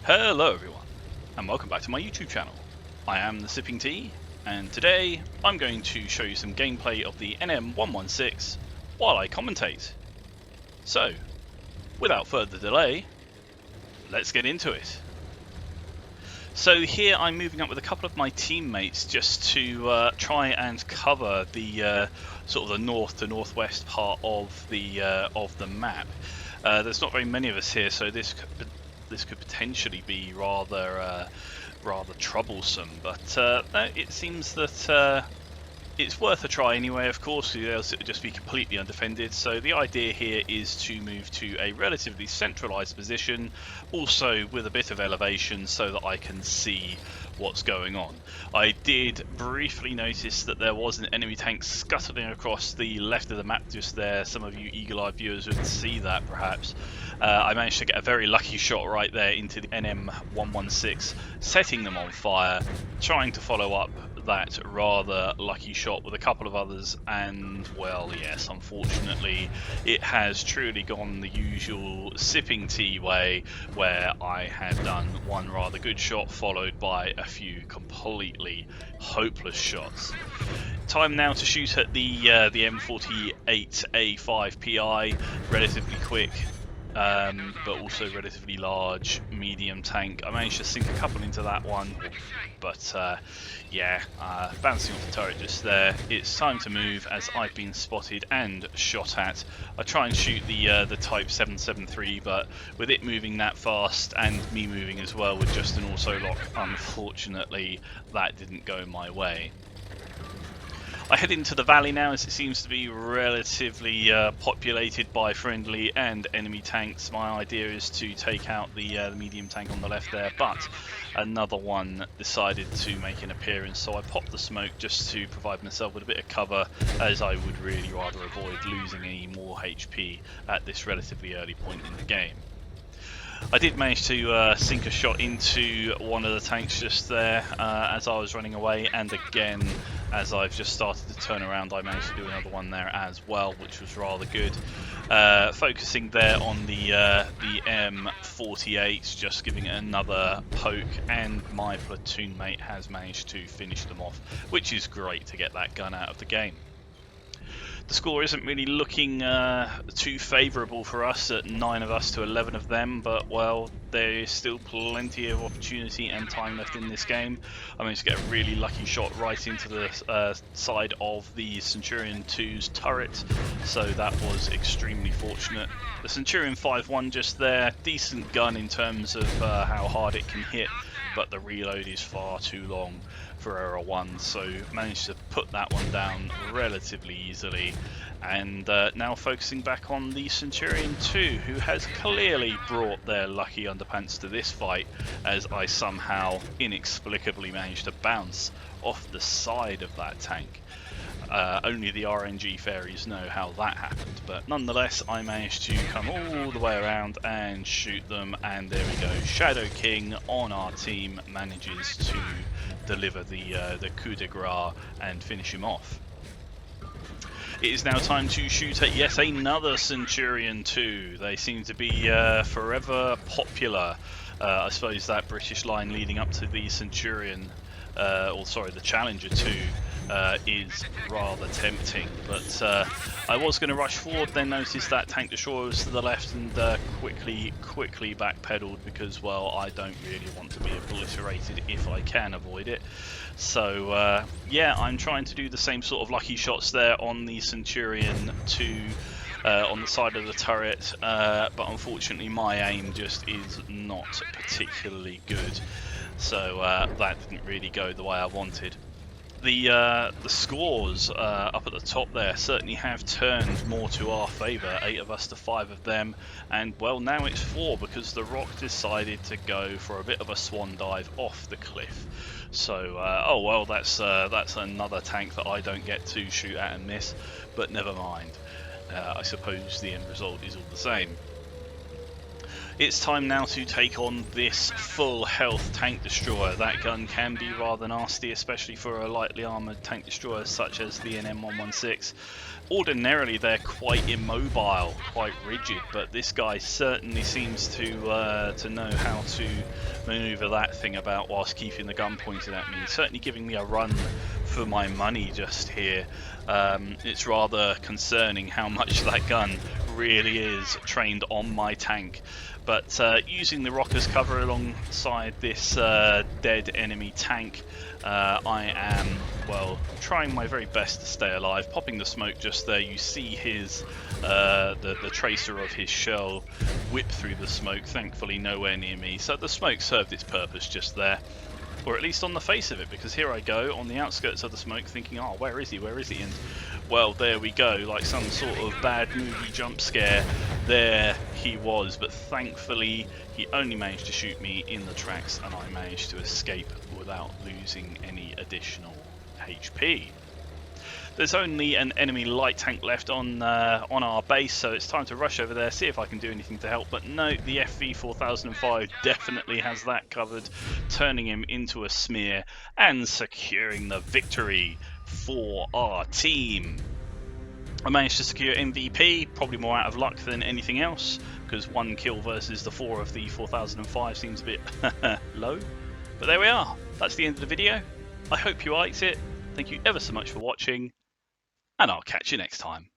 Hello everyone, and welcome back to my YouTube channel. I am the Sipping Tea, and today I'm going to show you some gameplay of the NM-116 while I commentate. So, without further delay, let's get into it. So here I'm moving up with a couple of my teammates just to try and cover the sort of the north to northwest part of the map. There's not very many of us here, so this could potentially be rather troublesome, but it seems that it's worth a try anyway. Of course, else it would just be completely undefended. So the idea here is to move to a relatively centralized position, also with a bit of elevation so that I can see what's going on. I did briefly notice that there was an enemy tank scuttling across the left of the map just there. Some of you eagle-eyed viewers would see that perhaps. I managed to get a very lucky shot right there into the NM-116, setting them on fire, trying to follow up that rather lucky shot with a couple of others, and well, yes, unfortunately it has truly gone the usual sipping tea way, where I had done one rather good shot followed by a few completely hopeless shots. Time now to shoot at the M48A5 PI, relatively quick, but also relatively large medium tank. I managed to sink a couple into that one, but yeah, bouncing off the turret just there. It's time to move as I've been spotted and shot at. I try and shoot the Type 773, but with it moving that fast and me moving as well with just an auto lock, unfortunately that didn't go my way. I head into the valley now, as it seems to be relatively populated by friendly and enemy tanks. My idea is to take out the medium tank on the left there, but another one decided to make an appearance, so I popped the smoke just to provide myself with a bit of cover, as I would really rather avoid losing any more HP at this relatively early point in the game. I did manage to sink a shot into one of the tanks just there as I was running away, and again as I've just started to turn around I managed to do another one there as well, which was rather good. Focusing there on the M48, just giving it another poke, and my platoon mate has managed to finish them off, which is great to get that gun out of the game. The score isn't really looking too favourable for us at 9 of us to 11 of them, but well, there is still plenty of opportunity and time left in this game. I managed to get a really lucky shot right into the side of the Centurion 2's turret, so that was extremely fortunate. The Centurion 5-1 just there, decent gun in terms of how hard it can hit, but the reload is far too long for error 1, so managed to put that one down relatively easily. And now focusing back on the Centurion 2, who has clearly brought their lucky underpants to this fight, as I somehow inexplicably managed to bounce off the side of that tank. Only the RNG fairies know how that happened, but nonetheless I managed to come all the way around and shoot them, and there we go. Shadow King on our team manages to deliver the coup de grace and finish him off. It is now time to shoot at yet another Centurion 2. They seem to be forever popular. I suppose that British line leading up to the Centurion, or sorry, the Challenger 2, is rather tempting, but I was going to rush forward, then noticed that tank destroyer was to the left, and quickly backpedaled because, well, I don't really want to be obliterated if I can avoid it. So yeah, I'm trying to do the same sort of lucky shots there on the Centurion 2 on the side of the turret, but unfortunately my aim just is not particularly good, so that didn't really go the way I wanted. The scores up at the top there certainly have turned more to our favour, 8 of us to 5 of them, and well, now it's 4 because the Rock decided to go for a bit of a swan dive off the cliff. So oh well, that's another tank that I don't get to shoot at and miss, but never mind. I suppose the end result is all the same. It's time now to take on this full health tank destroyer. That gun can be rather nasty, especially for a lightly armoured tank destroyer such as the NM-116. Ordinarily they're quite immobile, quite rigid, but this guy certainly seems to know how to manoeuvre that thing about whilst keeping the gun pointed at me. Certainly giving me a run for my money just here. It's rather concerning how much that gun really is trained on my tank. But using the rock as cover alongside this dead enemy tank, I am, well, trying my very best to stay alive. Popping the smoke just there, you see his the tracer of his shell whip through the smoke, thankfully nowhere near me. So the smoke served its purpose just there. Or at least on the face of it, because here I go on the outskirts of the smoke thinking, oh, where is he, where is he? And, well, there we go, like some sort of bad movie jump scare, there he was. But thankfully, he only managed to shoot me in the tracks, and I managed to escape without losing any additional HP. There's only an enemy light tank left on our base, so it's time to rush over there, see if I can do anything to help. But no, the FV4005 definitely has that covered, turning him into a smear and securing the victory for our team. I managed to secure MVP, probably more out of luck than anything else, because 1 kill versus the 4 of the 4005 seems a bit low. But there we are, that's the end of the video. I hope you liked it. Thank you ever so much for watching, and I'll catch you next time.